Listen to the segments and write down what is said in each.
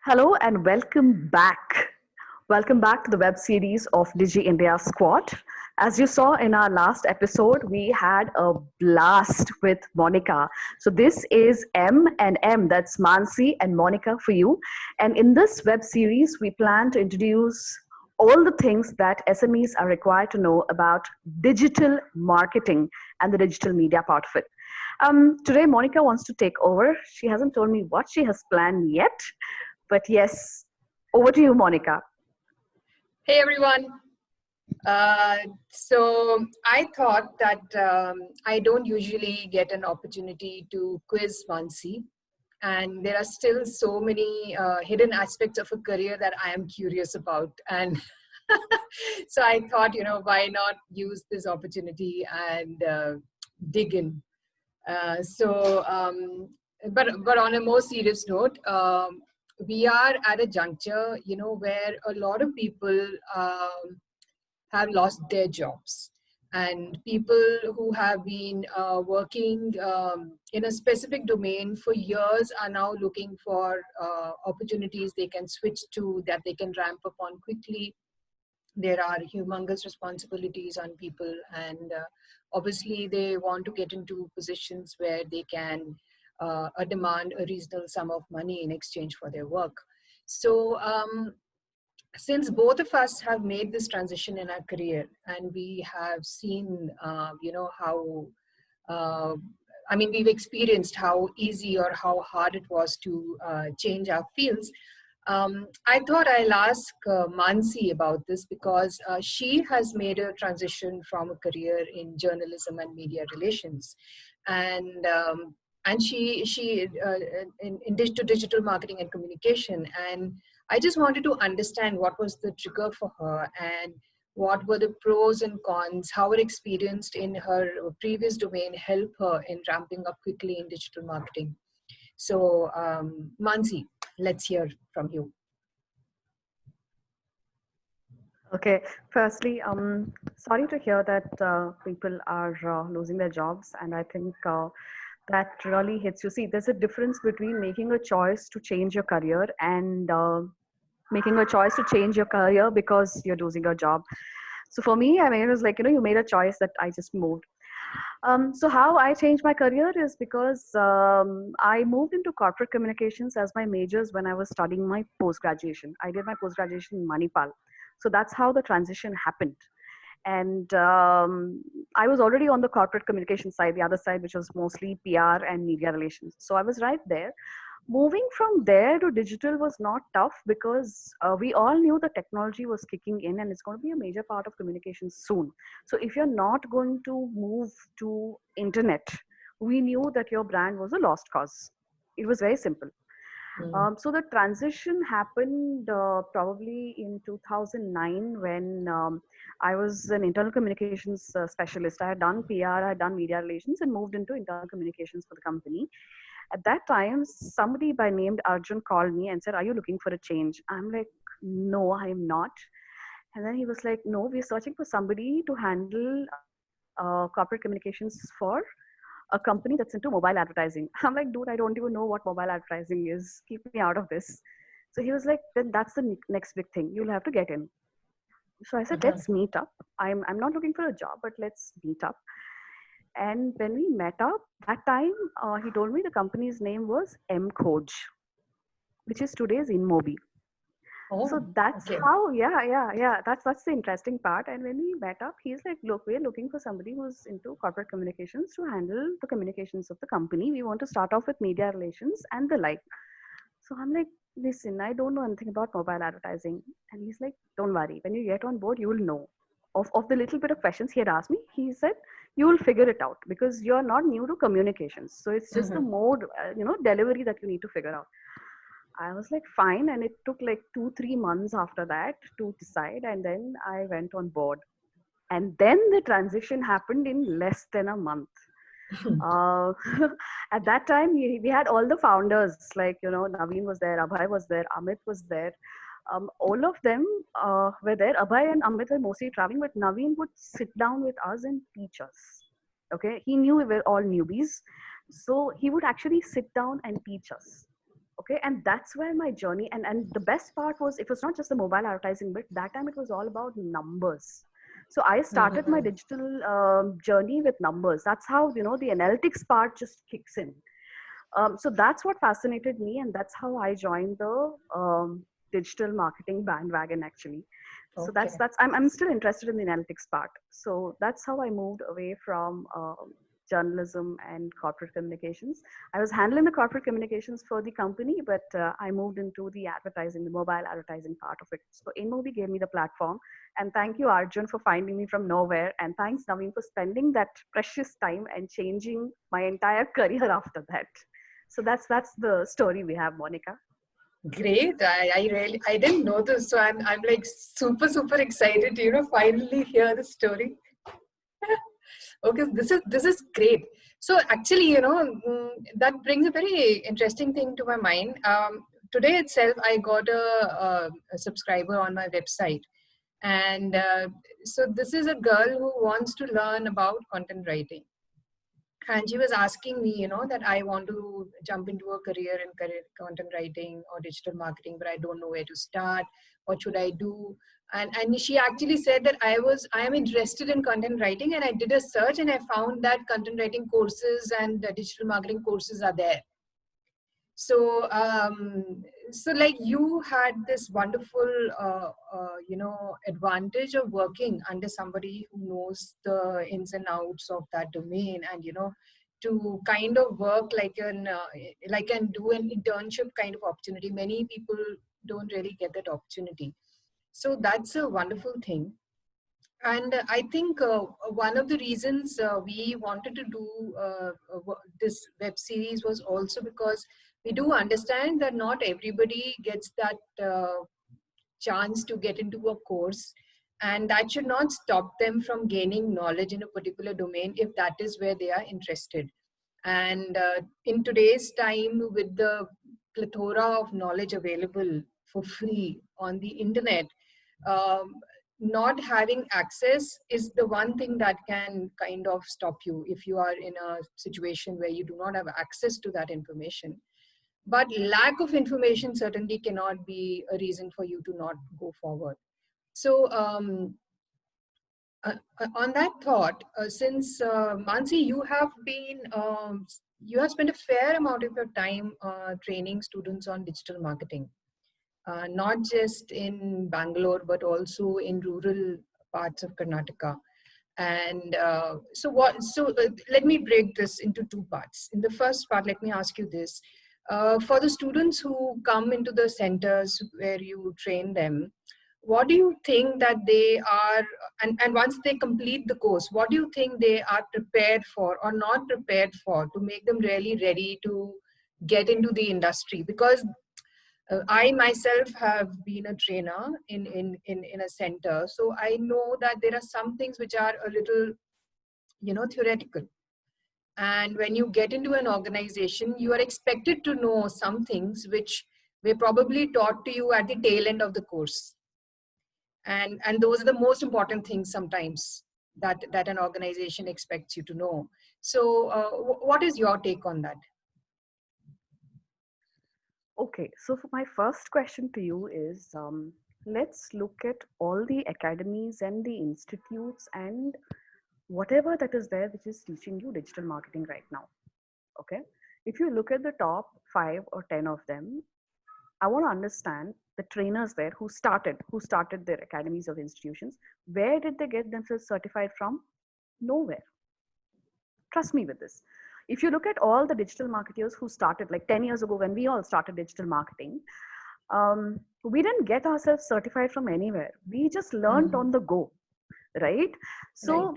Hello and welcome back. Welcome back to the web series of Digi India Squad. As you saw in our last episode, we had a blast with Monica. So this is M and M, that's Mansi and Monica for you. And in this web series, we plan to introduce all the things that SMEs are required to know about digital marketing and the digital media part of it. Today, Monica wants to take over. She hasn't told me what she has planned yet, but yes, over to you, Monica. Hey everyone. So I thought that I don't usually get an opportunity to quiz Mansi, and there are still so many hidden aspects of a career that I am curious about. And so I thought, why not use this opportunity and dig in? So, but on a more serious note, we are at a juncture, where a lot of people have lost their jobs, and people who have been working in a specific domain for years are now looking for opportunities they can switch to, that they can ramp up on quickly. There are humongous responsibilities on people, and obviously they want to get into positions where they can demand a reasonable sum of money in exchange for their work. So since both of us have made this transition in our career, and we have seen how we've experienced how easy or how hard it was to change our fields. I thought I'll ask Mansi about this, because she has made a transition from a career in journalism and media relations, and she to digital marketing and communication. And I just wanted to understand what was the trigger for her, and what were the pros and cons, how her experience in her previous domain helped her in ramping up quickly in digital marketing. So, Mansi, let's hear from you. Okay, firstly, sorry to hear that people are losing their jobs, and I think that really hits you. See, there's a difference between making a choice to change your career and making a choice to change your career because you're losing your job. So for me, I mean, it was like, you made a choice that I just moved. So how I changed my career is because I moved into corporate communications as my majors when I was studying my post graduation. I did my post graduation in Manipal, so that's how the transition happened. And I was already on the corporate communication side, the other side, which was mostly PR and media relations. So I was right there. Moving from there to digital was not tough because we all knew the technology was kicking in and it's going to be a major part of communication soon. So if you're not going to move to internet, we knew that your brand was a lost cause. It was very simple. So the transition happened probably in 2009 when I was an internal communications specialist. I had done PR, I had done media relations, and moved into internal communications for the company. At that time, somebody by named Arjun called me and said, "Are you looking for a change?" I'm like, "No, I'm not." And then he was like, "No, we're searching for somebody to handle corporate communications for a company that's into mobile advertising." I'm like, "Dude, I don't even know what mobile advertising is. Keep me out of this." So he was like, "Then that's the next big thing. You'll have to get in." So I said, Uh-huh. "Let's meet up. I'm not looking for a job, but let's meet up." And when we met up, that time he told me the company's name was M Khoj, which is today's InMobi. So Oh, that's okay. how, yeah. That's the interesting part. And when we met up, he's like, "Look, we're looking for somebody who's into corporate communications to handle the communications of the company. We want to start off with media relations and the like." So I'm like, "Listen, I don't know anything about mobile advertising." And he's like, "Don't worry. When you get on board, you will know." Of the little bit of questions he had asked me, he said, "You will figure it out because you're not new to communications. So it's just the Mhm. mode, delivery that you need to figure out." I was like, "Fine." And it took like 2, 3 months after that to decide. And then I went on board. And then the transition happened in less than a month. Uh, at that time, we had all the founders, like, Naveen was there, Abhay was there, Amit was there. All of them were there. Abhay and Amit were mostly traveling, but Naveen would sit down with us and teach us. Okay, he knew we were all newbies, so he would actually sit down and teach us. Okay, and that's where my journey, and the best part was, it was not just the mobile advertising bit. That time it was all about numbers. So I started my Mhm. digital journey with numbers. That's how, the analytics part just kicks in. So that's what fascinated me, and that's how I joined the digital marketing bandwagon actually. So Okay. I'm still interested in the analytics part. So that's how I moved away from journalism and corporate communications. I was handling the corporate communications for the company, but I moved into the advertising, the mobile advertising part of it. So InMobi gave me the platform, and thank you, Arjun, for finding me from nowhere, and thanks, Naveen, for spending that precious time and changing my entire career after that. So that's the story we have, Monica. Great. I really I didn't know this, so I'm like super super excited to finally hear the story. Okay, this is great. So actually, that brings a very interesting thing to my mind. Today itself, I got a subscriber on my website, and so this is a girl who wants to learn about content writing, and she was asking me, that I want to jump into a career in content writing or digital marketing, but I don't know where to start. What should I do? And she actually said that I am interested in content writing, and I did a search and I found that content writing courses and digital marketing courses are there. So like you had this wonderful advantage of working under somebody who knows the ins and outs of that domain, and to kind of work like and do an internship kind of opportunity. Many people don't really get that opportunity, so that's a wonderful thing. And I think one of the reasons we wanted to do this web series was also because we do understand that not everybody gets that chance to get into a course, and that should not stop them from gaining knowledge in a particular domain if that is where they are interested. And in today's time, with the plethora of knowledge available for free on the internet, um, not having access is the one thing that can kind of stop you if you are in a situation where you do not have access to that information. But lack of information certainly cannot be a reason for you to not go forward. So on that thought, since Mansi, you have spent a fair amount of your time training students on digital marketing, not just in Bangalore but also in rural parts of Karnataka. And let me break this into two parts. In the first part, let me ask you this: for the students who come into the centers where you train them, what do you think that they are, and once they complete the course, what do you think they are prepared for or not prepared for to make them really ready to get into the industry? Because I myself have been a trainer in a center, so I know that there are some things which are a little, theoretical. And when you get into an organization, you are expected to know some things which were probably taught to you at the tail end of the course. And those are the most important things sometimes that an organization expects you to know. So, what is your take on that? Okay, so for my first question to you is, let's look at all the academies and the institutes and whatever that is there which is teaching you digital marketing right now. Okay, if you look at the top 5 or 10 of them, I want to understand the trainers there who started their academies of institutions. Where did they get themselves certified from? Nowhere. Trust me with this. If you look at all the digital marketers who started like 10 years ago when we all started digital marketing, we didn't get ourselves certified from anywhere. We just learned Mhm. on the go, right? Right. So,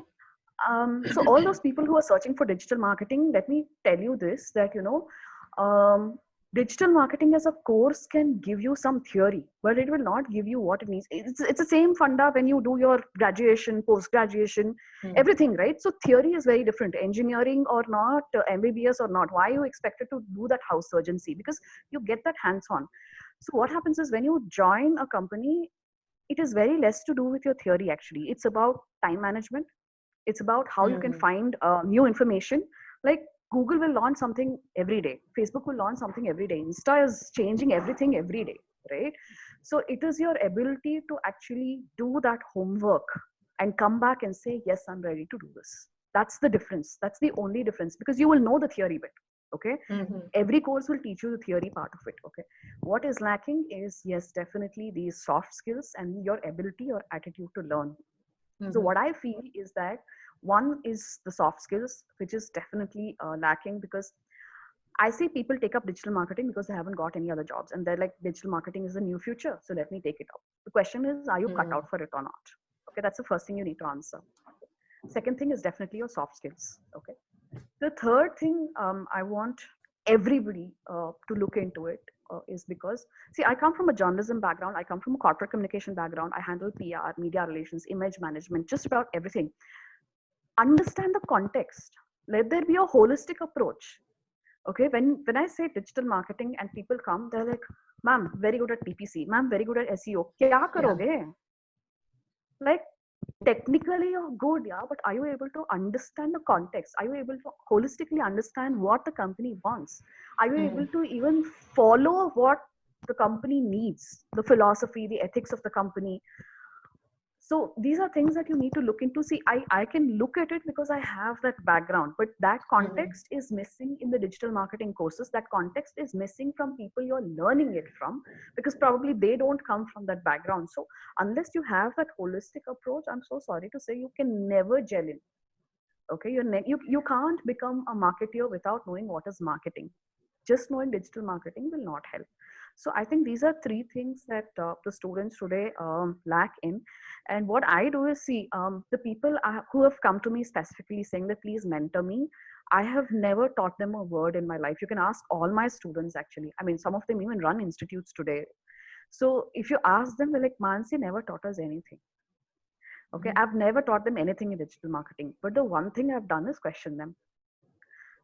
so all those people who are searching for digital marketing, let me tell you this: that um, digital marketing as a course can give you some theory, but it will not give you what it needs. It's the same funda when you do your graduation, post graduation, Hmm. everything, right? So theory is very different. Engineering or not, MBBS or not, why you expected to do that house surgency? Because you get that hands on. So what happens is when you join a company, it is very less to do with your theory actually. It's about time management. It's about how you can Hmm. find new information. Like Google will launch something every day. Facebook will launch something every day. Insta is changing everything every day, right? So it is your ability to actually do that homework and come back and say, yes, I'm ready to do this. That's the difference. That's the only difference, because you will know the theory bit. Okay. Every course will teach you the theory part of it. Okay. What is lacking is, yes, definitely these soft skills and your ability or attitude to learn. So what I feel is that one is the soft skills, which is definitely lacking, because I see people take up digital marketing because they haven't got any other jobs, and they're like, digital marketing is the new future, so let me take it up. The question is, are you cut out for it or not? Okay, that's the first thing you need to answer. Second thing is definitely your soft skills. Okay. The third thing I want everybody to look into it is because, see, I come from a journalism background, I come from a corporate communication background, I handle PR, media relations, image management, just about everything. Understand the context. Let there be a holistic approach. Okay, when I say digital marketing and people come, they're like, ma'am, very good at PPC, ma'am, very good at SEO. Kya karoge? Like, technically you're good, yeah, but are you able to understand the context? Are you able to holistically understand what the company wants? Are you able to even follow what the company needs, the philosophy, the ethics of the company? So these are things that you need to look into. See, I can look at it because I have that background, but that context is missing in the digital marketing courses. That context is missing from people you're learning it from, because probably they don't come from that background. So unless you have that holistic approach, I'm so sorry to say, you can never gel in. Okay, you can't become a marketeer without knowing what is marketing. Just knowing digital marketing will not help. So I think these are three things that the students today lack in. And what I do is, see, the people who have come to me specifically saying that please mentor me, I have never taught them a word in my life. You can ask all my students, actually. I mean, some of them even run institutes today. So if you ask them, they're like, Mansi never taught us anything. Okay, I've never taught them anything in digital marketing, but the one thing I've done is question them.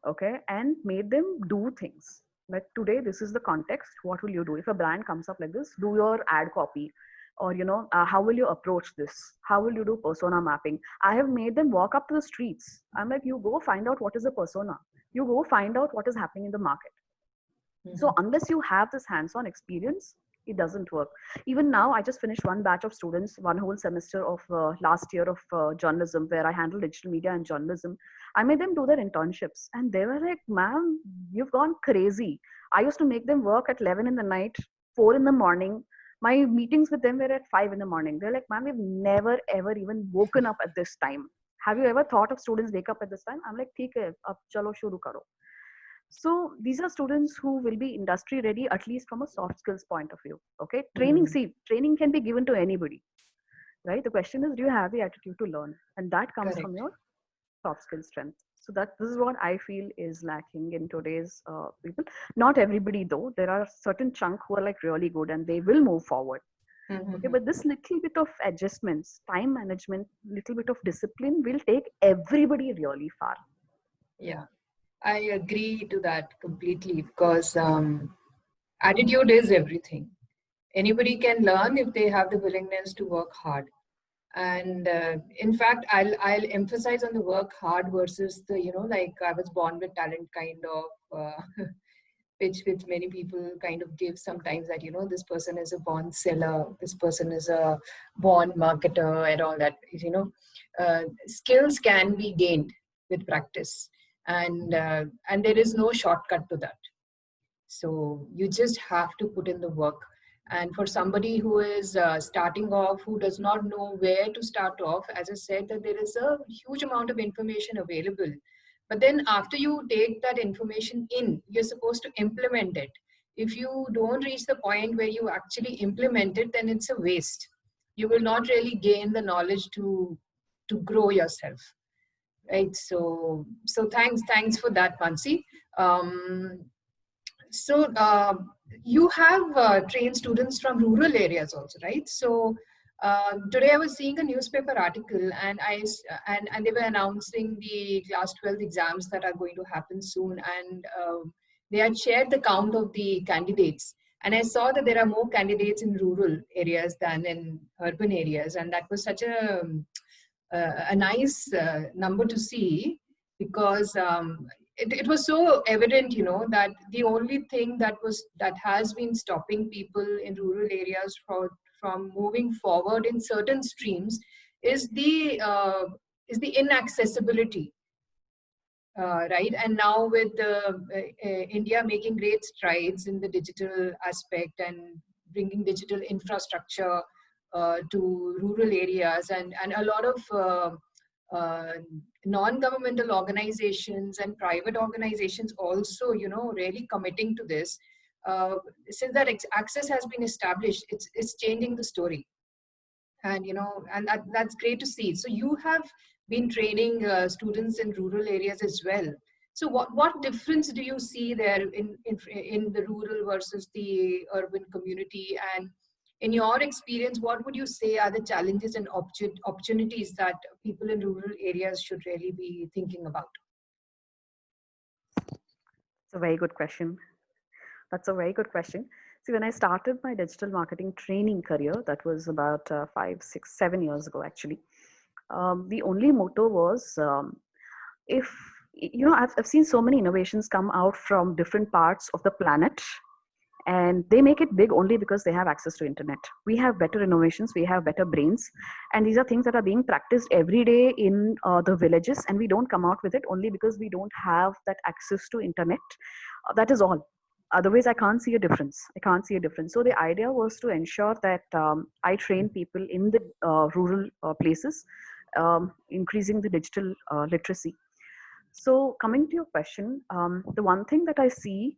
Okay, and made them do things. Like, today, this is the context. What will you do if a brand comes up like this? Do your ad copy, or how will you approach this? How will you do persona mapping? I have made them walk up to the streets. I'm like, you go find out what is the persona. You go find out what is happening in the market. So unless you have this hands-on experience, it doesn't work. Even now, I just finished one batch of students, one whole semester of last year of journalism, where I handle digital media and journalism. I made them do their internships, and they were like, ma'am, you've gone crazy. I used to make them work at 11 in the night, 4 in the morning. My meetings with them were at 5 in the morning. They're like, ma'am, we've never ever even woken up at this time. Have you ever thought of students wake up at this time? I'm like, theek hai, ab chalo shuru karo. So these are students who will be industry ready, at least from a soft skills point of view. Okay, training, see, training can be given to anybody, right? The question is, do you have the attitude to learn? And that comes from your soft skill strength. So this is what I feel is lacking in today's people. Not everybody though. There are certain chunk who are like really good and they will move forward. Okay, but this little bit of adjustments, time management, little bit of discipline will take everybody really far. Yeah, I agree to that completely, because attitude is everything. Anybody can learn if they have the willingness to work hard. And in fact, I'll emphasize on the work hard versus the, like, I was born with talent kind of pitch, which many people kind of give sometimes, that this person is a born seller, this person is a born marketer, and all that. Skills can be gained with practice, and there is no shortcut to that. So you just have to put in the work. And for somebody who is starting off, who does not know where to start off, as I said, that there is a huge amount of information available. But then after you take that information in, you're supposed to implement it. If you don't reach the point where you actually implement it, then it's a waste. You will not really gain the knowledge to grow yourself. Right. So thanks for that, Mansi. So you have trained students from rural areas also, right? So today I was seeing a newspaper article, and and they were announcing the class 12 exams that are going to happen soon, and they had shared the count of the candidates. And I saw that there are more candidates in rural areas than in urban areas, and that was such a nice number to see, because it was so evident, that the only thing that has been stopping people in rural areas from moving forward in certain streams is the inaccessibility, right? And now with India making great strides in the digital aspect and bringing digital infrastructure to rural areas, and a lot of uh, non-governmental organizations and private organizations also, really committing to this. Since that access has been established, it's changing the story. And that's great to see. So you have been training students in rural areas as well. So what difference do you see there in the rural versus the urban community? And in your experience, what would you say are the challenges and opportunities that people in rural areas should really be thinking about? It's a very good question. That's a very good question. See, when I started my digital marketing training career, that was about 5, 6, 7 years ago, actually. The only motto was, if I've seen so many innovations come out from different parts of the planet, and they make it big only because they have access to internet. We have better innovations, we have better brains, and these are things that are being practiced every day in the villages, and we don't come out with it only because we don't have that access to internet. That is all. Otherwise, I can't see a difference. So the idea was to ensure that I train people in the rural places, increasing the digital literacy. So coming to your question, the one thing that I see,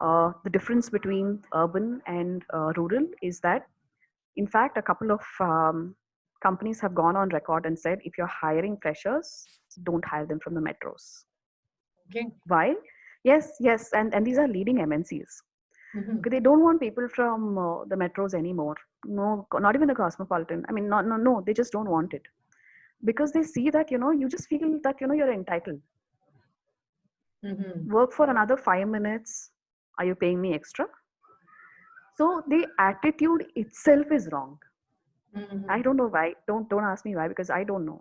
the difference between urban and rural, is that, in fact, a couple of companies have gone on record and said, if you're hiring freshers, don't hire them from the metros. Okay. Why? Yes, and these are leading MNCs. Mm-hmm. They don't want people from the metros anymore. No, not even the cosmopolitan. I mean, no, they just don't want it, because they see that, you just feel that, you're entitled. Mm-hmm. Work for another 5 minutes. Are you paying me extra? So the attitude itself is wrong. Mm-hmm. I don't know why. Don't ask me why, because I don't know.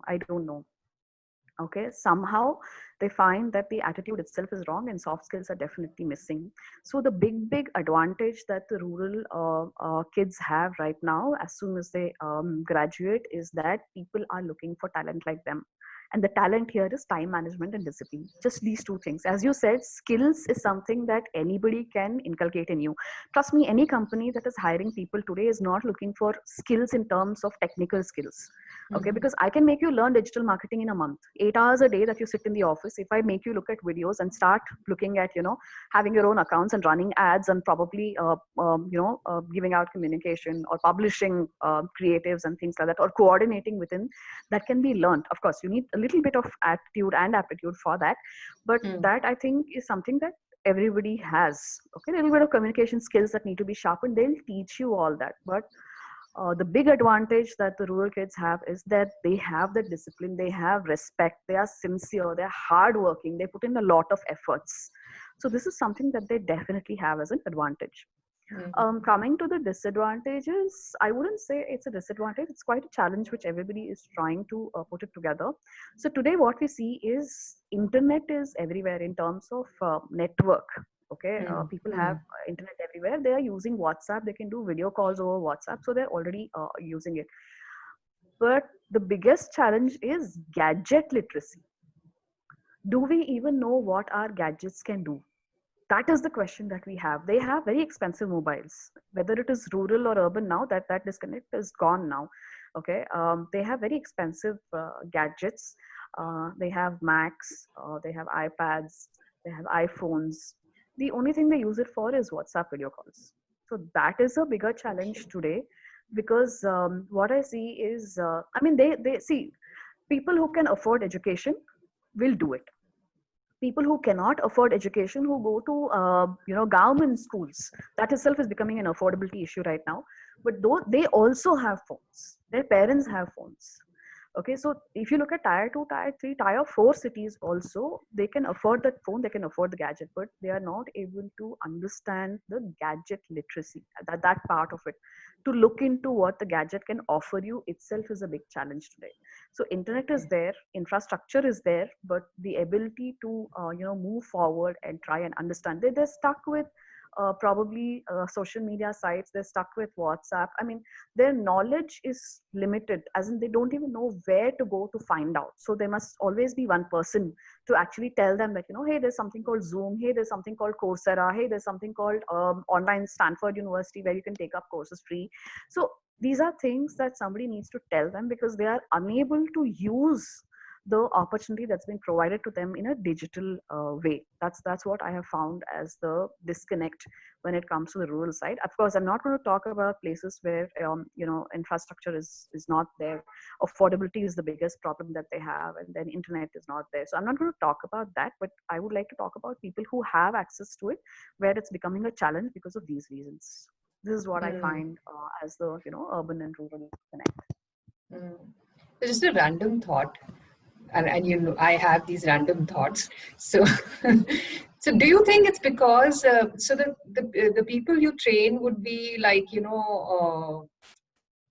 Okay, somehow they find that the attitude itself is wrong and soft skills are definitely missing. So the big advantage that the rural kids have right now, as soon as they graduate, is that people are looking for talent like them. And the talent here is time management and discipline. Just these two things. As you said, skills is something that anybody can inculcate in you. Trust me, any company that is hiring people today is not looking for skills in terms of technical skills. Okay, because I can make you learn digital marketing in a month. 8 hours a day that you sit in the office, if I make you look at videos and start looking at, having your own accounts and running ads and probably giving out communication or publishing creatives and things like that, or coordinating within, that can be learned. Of course, you need a little bit of attitude and aptitude for that, but that, I think, is something that everybody has. Okay, a little bit of communication skills that need to be sharpened, they'll teach you all that. But the big advantage that the rural kids have is that they have the discipline, they have respect, they are sincere, they're hardworking, they put in a lot of efforts. So this is something that they definitely have as an advantage. Coming to the disadvantages, I wouldn't say it's a disadvantage. It's quite a challenge which everybody is trying to put it together. So today what we see is internet is everywhere in terms of network. Okay, people have internet everywhere. They are using WhatsApp. They can do video calls over WhatsApp. So they're already using it. But the biggest challenge is gadget literacy. Do we even know what our gadgets can do? That is the question that we have. They have very expensive mobiles, whether it is rural or urban. Now that disconnect is gone now. Okay, they have very expensive gadgets. They have Macs, they have iPads, they have iPhones. The only thing they use it for is WhatsApp video calls. So that is a bigger challenge today, because what I see is, I mean, they see, people who can afford education will do it. People who cannot afford education, who go to government schools, that itself is becoming an affordability issue right now. But though they also have phones, their parents have phones. Okay, so if you look at tier 2, tier 3, tier 4 cities also, they can afford that phone, they can afford the gadget, but they are not able to understand the gadget literacy, that part of it. To look into what the gadget can offer you itself is a big challenge today. So internet is Okay. there, infrastructure is there, but the ability to move forward and try and understand, they're stuck with probably social media sites, they're stuck with WhatsApp. I mean, their knowledge is limited, as in they don't even know where to go to find out. So there must always be one person to actually tell them that, hey, there's something called Zoom, hey, there's something called Coursera, hey, there's something called online Stanford University where you can take up courses free. So these are things that somebody needs to tell them, because they are unable to use the opportunity that's been provided to them in a digital way. That's what I have found as the disconnect when it comes to the rural side. Of course, I'm not going to talk about places where infrastructure is not there. Affordability is the biggest problem that they have, and then internet is not there. So I'm not going to talk about that, but I would like to talk about people who have access to it, where it's becoming a challenge because of these reasons. This is what I Mm, find as the urban and rural connect. mm. So just a random thought, and I have these random thoughts. So, so do you think it's because so the people you train would be like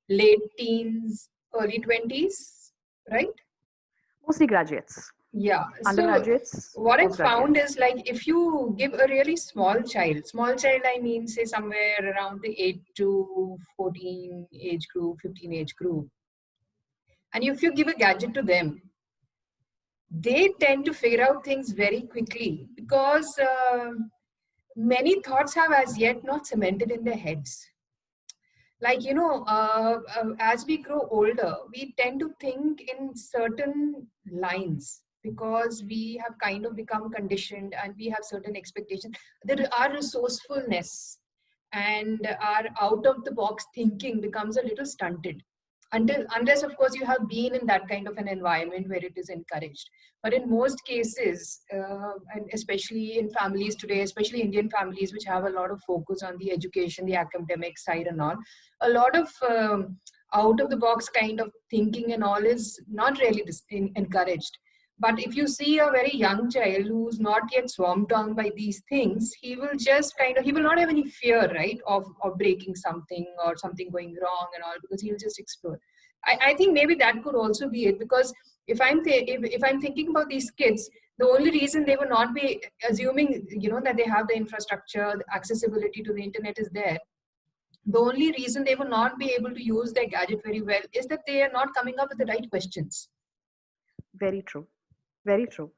late teens, early 20s, right? Mostly graduates, Yeah. So undergraduates, what I found postgraduates. is like if you give a really small child, I mean, say somewhere around the 8 to 14 age group, 15 age group, and if you give a gadget to them, they tend to figure out things very quickly because many thoughts have as yet not cemented in their heads. Like as we grow older, we tend to think in certain lines because we have kind of become conditioned and we have certain expectations. Our resourcefulness and our out of the box thinking becomes a little stunted, unless of course you have been in that kind of an environment where it is encouraged. But in most cases, and especially in families today, especially Indian families which have a lot of focus on the education, the academic side and all, a lot of out of the box kind of thinking and all is not really encouraged. But if you see a very young child who's not yet swarmed down by these things, he will just he will not have any fear, right, of breaking something or something going wrong and all, because he'll just explore. I think maybe that could also be it, because if I'm thinking about these kids, the only reason they will not be assuming, that they have the infrastructure, the accessibility to the internet is there, the only reason they will not be able to use their gadget very well is that they are not coming up with the right questions. Very true. Very true.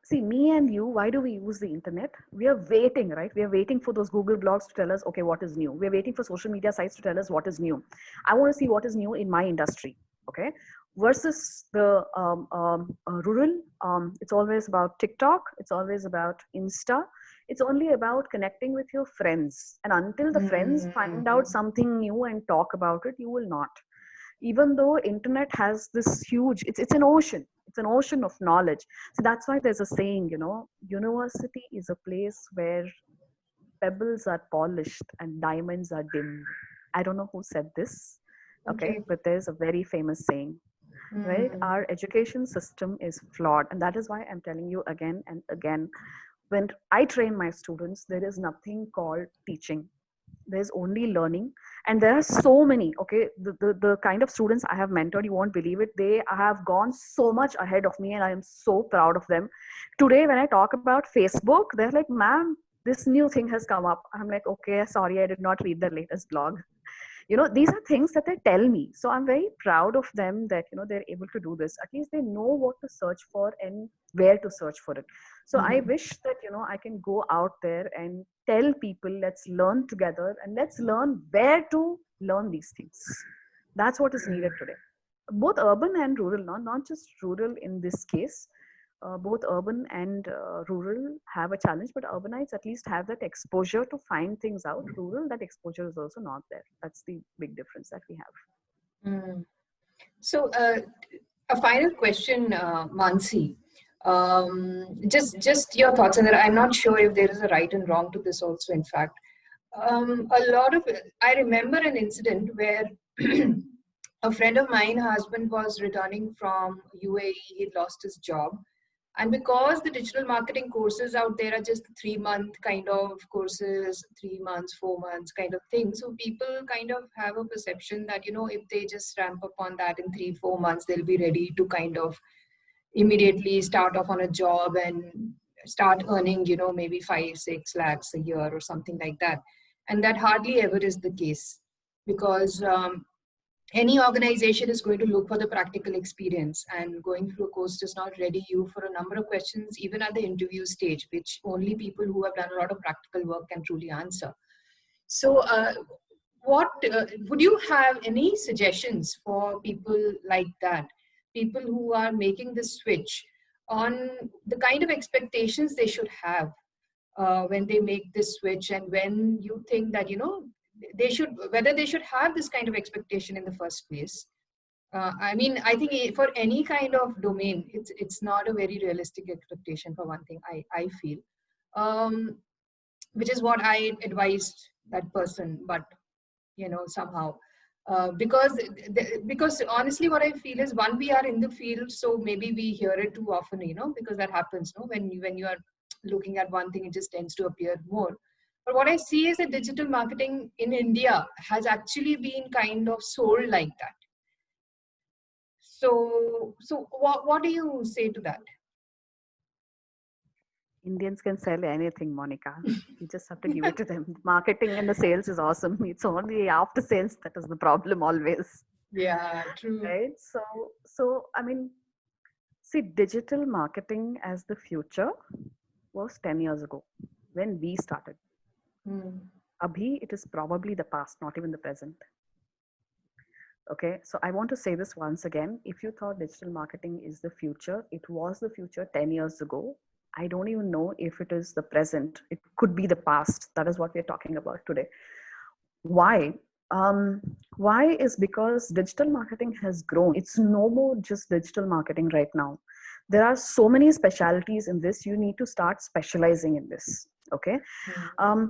See, me and you, why do we use the internet? We are waiting, right? We are waiting for those Google blogs to tell us, okay, what is new? We are waiting for social media sites to tell us what is new. I want to see what is new in my industry, okay? Versus the rural, it's always about TikTok, it's always about Insta, it's only about connecting with your friends. And until the friends find out Mm. something new and talk about it, you will not. Even though internet has this huge, it's an ocean, it's an ocean of knowledge. So that's why there's a saying, university is a place where pebbles are polished and diamonds are dimmed. I don't know who said this, okay, Okay. but there's a very famous saying, right? Mm. Our education system is flawed, and that is why I'm telling you again and again, when I train my students, there is nothing called teaching, there's only learning. And there are so many, okay, the kind of students I have mentored, you won't believe it, they have gone so much ahead of me and I am so proud of them. Today when I talk about Facebook, they're like, ma'am, this new thing has come up. I'm like, okay, sorry, I did not read the latest blog. These are things that they tell me, so I'm very proud of them that they're able to do this. At least they know what to search for and where to search for it. So I Mhm. wish that I can go out there and tell people, let's learn together and let's learn where to learn these things. That's what is needed today, both urban and rural, not just rural in this case. Both urban and rural have a challenge, but urbanites at least have that exposure to find things out. Rural, that exposure is also not there. That's the big difference that we have. Mm. So, a final question, Mansi. Just your thoughts on that. I'm not sure if there is a right and wrong to this. Also, in fact, a lot of I remember an incident where A friend of mine, her husband was returning from UAE, he'd lost his job. And because the digital marketing courses out there are just 3 month kind of courses, 3 months, 4 months kind of thing. So people kind of have a perception that, if they just ramp up on that in 3, 4 months, they'll be ready to kind of immediately start off on a job and start earning, maybe 5, 6 lakhs a year or something like that. And that hardly ever is the case, because any organization is going to look for the practical experience, and going through a course does not ready you for a number of questions, even at the interview stage, which only people who have done a lot of practical work can truly answer. So, what would you have any suggestions for people like that, people who are making the switch, on the kind of expectations they should have when they make this switch, and when you think that they should, whether they should have this kind of expectation in the first place? I mean, I think for any kind of domain, it's not a very realistic expectation, for one thing, I feel, um, which is what I advised that person. But somehow, because honestly, what I feel is, one, we are in the field, so maybe we hear it too often, because that happens, no? When you are looking at one thing, it just tends to appear more. But what I see is that digital marketing in India has actually been kind of sold like that. So what do you say to that? Indians can sell anything, Monica. You just have to give it to them. Marketing and the sales is awesome. It's only after sales that is the problem always. Yeah, true. Right? So I mean, see, digital marketing as the future was 10 years ago when we started. Abhi, it is probably the past, not even the present. Okay, so I want to say this once again. If you thought digital marketing is the future, it was the future 10 years ago. I don't even know if it is the present. It could be the past. That is what we're talking about today. Why? Why is because digital marketing has grown. It's no more just digital marketing right now. There are so many specialties in this. You need to start specializing in this. Okay.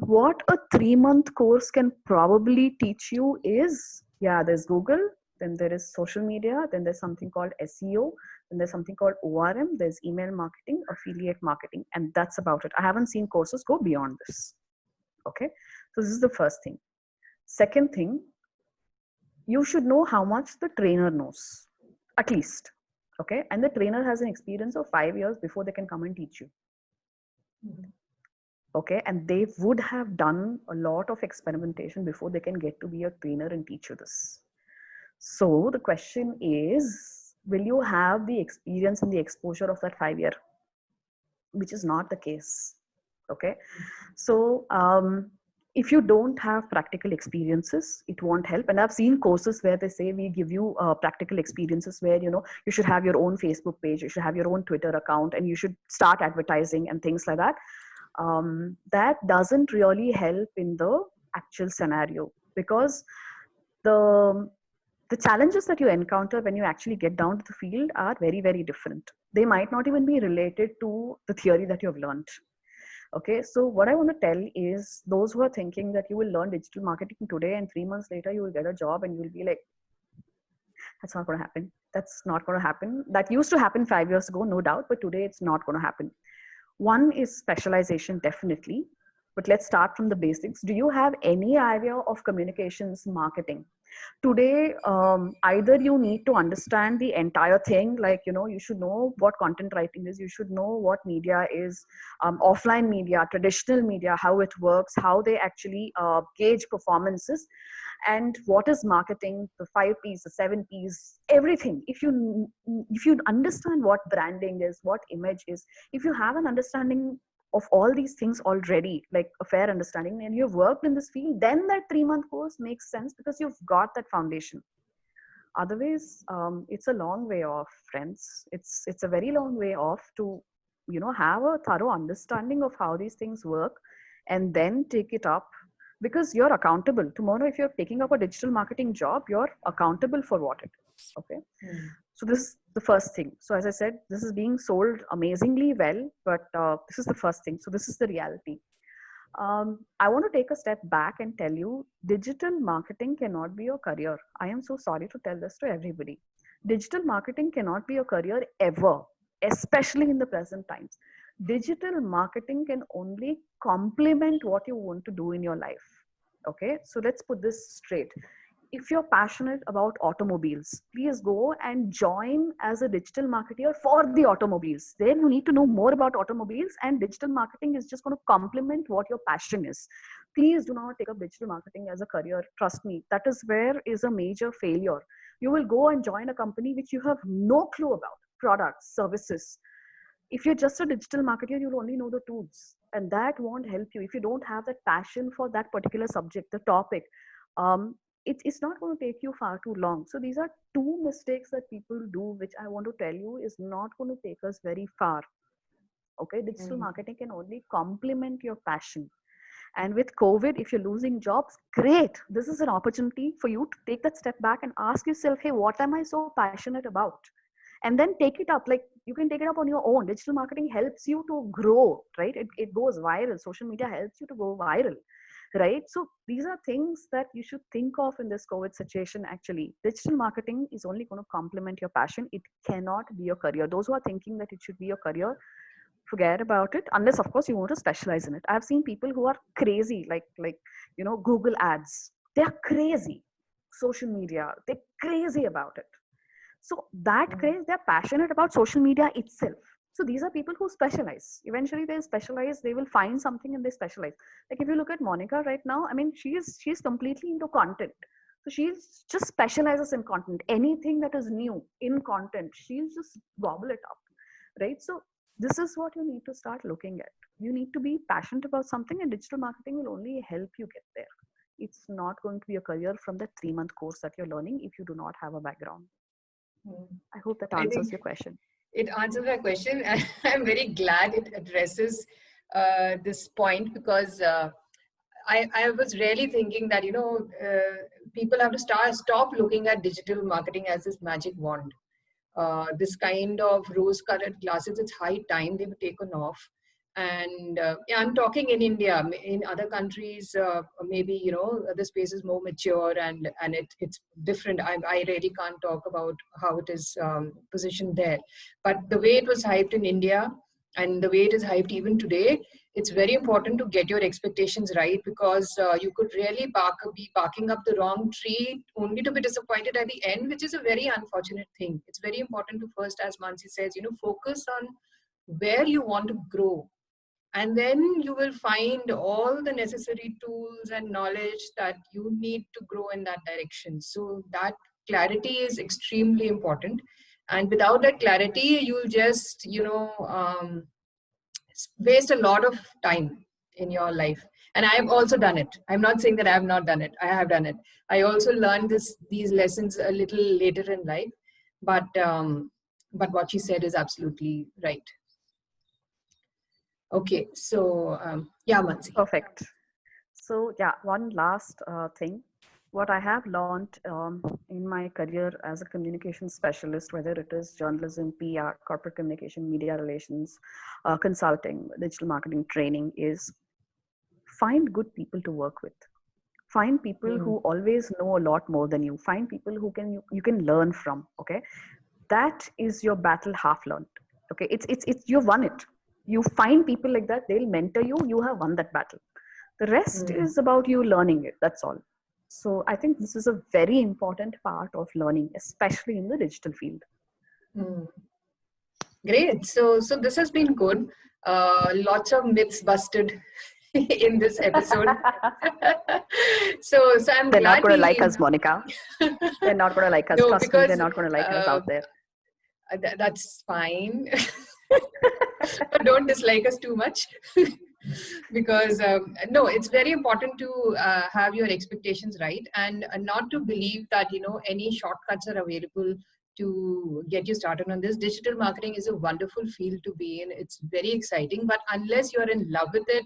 What a 3-month course can probably teach you is, yeah, there's Google, then there is social media, then there's something called SEO, then there's something called ORM, there's email marketing, affiliate marketing, and that's about it. I haven't seen courses go beyond this. Okay. So this is the first thing. Second thing, you should know how much the trainer knows, at least. Okay. And the trainer has an experience of 5 years before they can come and teach you. Okay. And they would have done a lot of experimentation before they can get to be a trainer and teach you this. So the question is, will you have the experience and the exposure of that 5 year? Which is not the case. Okay. So, if you don't have practical experiences, it won't help. And I've seen courses where they say we give you practical experiences where, you should have your own Facebook page, you should have your own Twitter account, and you should start advertising and things like that. That doesn't really help in the actual scenario, because the challenges that you encounter when you actually get down to the field are very, very different. They might not even be related to the theory that you have learned. Okay, so what I want to tell is, those who are thinking that you will learn digital marketing today and 3 months later you will get a job and you will be like, that's not going to happen. That's not going to happen. That used to happen 5 years ago, no doubt, but today it's not going to happen. One is specialization, definitely. But let's start from the basics. Do you have any idea of communications marketing? Today, either you need to understand the entire thing, like, you should know what content writing is, you should know what media is, offline media, traditional media, how it works, how they actually gauge performances, and what is marketing, the 5 P's, the 7 P's, everything. If you understand what branding is, what image is, if you have an understanding of all these things already, like a fair understanding, and you've worked in this field, then that 3-month course makes sense, because you've got that foundation. Otherwise, it's a long way off, friends. It's a very long way off to, have a thorough understanding of how these things work, and then take it up, because you're accountable. Tomorrow, if you're taking up a digital marketing job, you're accountable for what it is. Okay. So this is the first thing. So as I said, this is being sold amazingly well, but this is the first thing. So this is the reality. I want to take a step back and tell you digital marketing cannot be your career. I am so sorry to tell this to everybody. Digital marketing cannot be your career ever, especially in the present times. Digital marketing can only complement what you want to do in your life. Okay, so let's put this straight. If you're passionate about automobiles, please go and join as a digital marketer for the automobiles. Then you need to know more about automobiles, and digital marketing is just going to complement what your passion is. Please do not take up digital marketing as a career. Trust me, that is where is a major failure. You will go and join a company which you have no clue about products, services. If you're just a digital marketer, you'll only know the tools, and that won't help you if you don't have that passion for that particular subject, the topic. um, it's not going to take you far too long. So these are two mistakes that people do, which I want to tell you is not going to take us very far. Okay, digital Mm. marketing can only complement your passion. And with COVID, if you're losing jobs, great, this is an opportunity for you to take that step back and ask yourself, hey, what am I so passionate about? And then take it up. Like, you can take it up on your own. Digital marketing helps you to grow, right? It goes viral. Social media helps you to go viral, right? So these are things that you should think of in this COVID situation. Actually, digital marketing is only going to complement your passion. It cannot be your career. Those who are thinking that it should be your career, forget about it, unless of course you want to specialize in it. I've seen people who are crazy, like Google ads. They're crazy. Social media, they're crazy about it. So that Mm. craze, they're passionate about social media itself. So these are people who specialize. Eventually they specialize, they will find something and they specialize. Like if you look at Monica right now, I mean, she's completely into content. So she's just specializes in content. Anything that is new in content, she'll just gobble it up. Right. So this is what you need to start looking at. You need to be passionate about something, and digital marketing will only help you get there. It's not going to be a career from the 3-month course that you're learning if you do not have a background. Mm. I hope that I answers think your question. it answers my question, and I'm very glad it addresses this point because I was really thinking that people have to stop looking at digital marketing as this magic wand. This kind of rose-colored glasses, it's high time they were taken off. And yeah, I'm talking in India. In other countries, maybe the space is more mature and it's different. I really can't talk about how it is positioned there. But the way it was hyped in India and the way it is hyped even today, it's very important to get your expectations right because you could really be barking up the wrong tree only to be disappointed at the end, which is a very unfortunate thing. It's very important to first, as Mansi says, focus on where you want to grow, and then you will find all the necessary tools and knowledge that you need to grow in that direction. So that clarity is extremely important, and without that clarity you'll just waste a lot of time in your life. And I have also done it. I'm not saying that I have not done it. I have done it. I also learned these lessons a little later in life, but what she said is absolutely right. Okay, so yeah, Mansi. Perfect. So yeah, one last thing. What I have learned in my career as a communication specialist, whether it is journalism, PR, corporate communication, media relations, consulting, digital marketing training, is find good people to work with. Find people Hmm. who always know a lot more than you. Find people who you can learn from. Okay, that is your battle half learned. Okay, it's you've won it. You find people like that, they'll mentor you. You have won that battle. The rest Hmm. is about you learning it. That's all. So I think this is a very important part of learning, especially in the digital field. Hmm. Great. So this has been good. Lots of myths busted in this episode. So I'm They're not glad going to like we us, Monica. They're not going to like us. no, Trust me, they're because not going to like us uh, out there. that's fine. But don't dislike us too much. Because no, it's very important to have your expectations right, and not to believe that any shortcuts are available to get you started on this. Digital marketing is a wonderful field to be in. It's very exciting, but unless you're in love with it,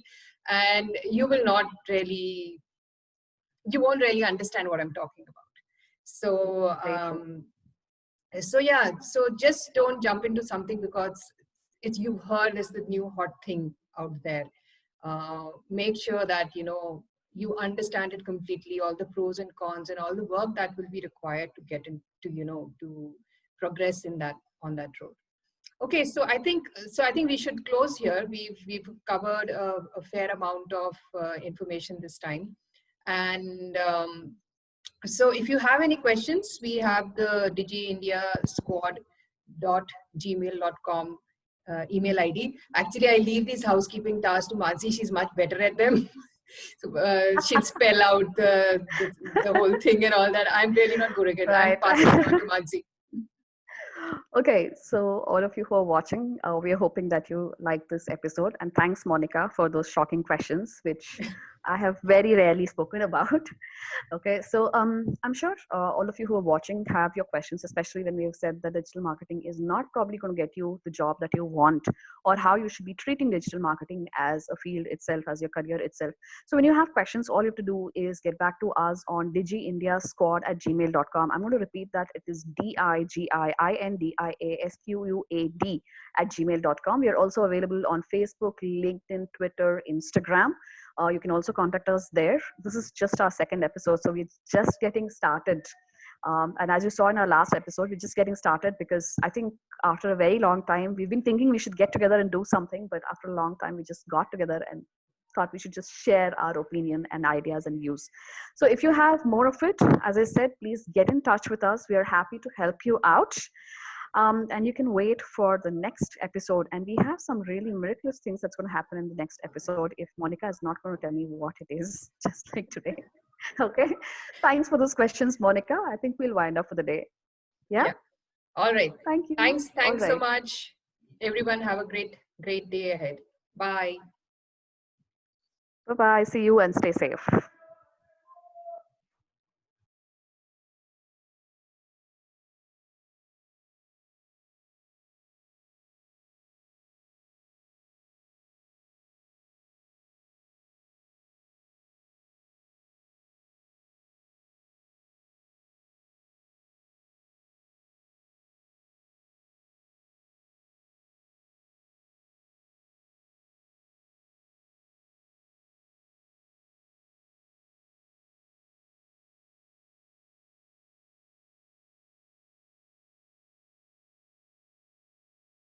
and you won't really understand what I'm talking about. So Very true. so yeah, so just don't jump into something because it's you've heard is the new hot thing out there. make sure that you understand it completely, all the pros and cons and all the work that will be required to get into to progress in that on that road. Okay, so I think we should close here. We've covered a fair amount of information this time, and so if you have any questions, we have the digiindiasquad.gmail.com email ID. Actually, I leave these housekeeping tasks to Mansi. She's much better at them. So she'll spell out the whole thing and all that. I'm really not good at it. I'm Right. passing it on to Mansi. Okay, so all of you who are watching, we are hoping that you like this episode. And thanks, Monica, for those shocking questions, which I have very rarely spoken about. Okay, so I'm sure all of you who are watching have your questions, especially when we have said that digital marketing is not probably going to get you the job that you want, or how you should be treating digital marketing as a field itself, as your career itself. So when you have questions, all you have to do is get back to us on digiindiasquad@gmail.com. I'm going to repeat that. It is digiindiasquad@gmail.com. We are also available on Facebook, LinkedIn, Twitter, Instagram. You can also contact us there. This is just our second episode, so we're just getting started. And as you saw in our last episode, we're just getting started because I think after a very long time, we've been thinking we should get together and do something, but after a long time, we just got together and thought we should just share our opinion and ideas and views. So if you have more of it, as I said, please get in touch with us. We are happy to help you out. And you can wait for the next episode. And we have some really miraculous things that's going to happen in the next episode if Monica is not going to tell me what it is, just like today. Okay. Thanks for those questions, Monica. I think we'll wind up for the day. Yeah. All right. Thank you. Thanks All so right. much. Everyone have a great day ahead. Bye. Bye bye. See you and stay safe.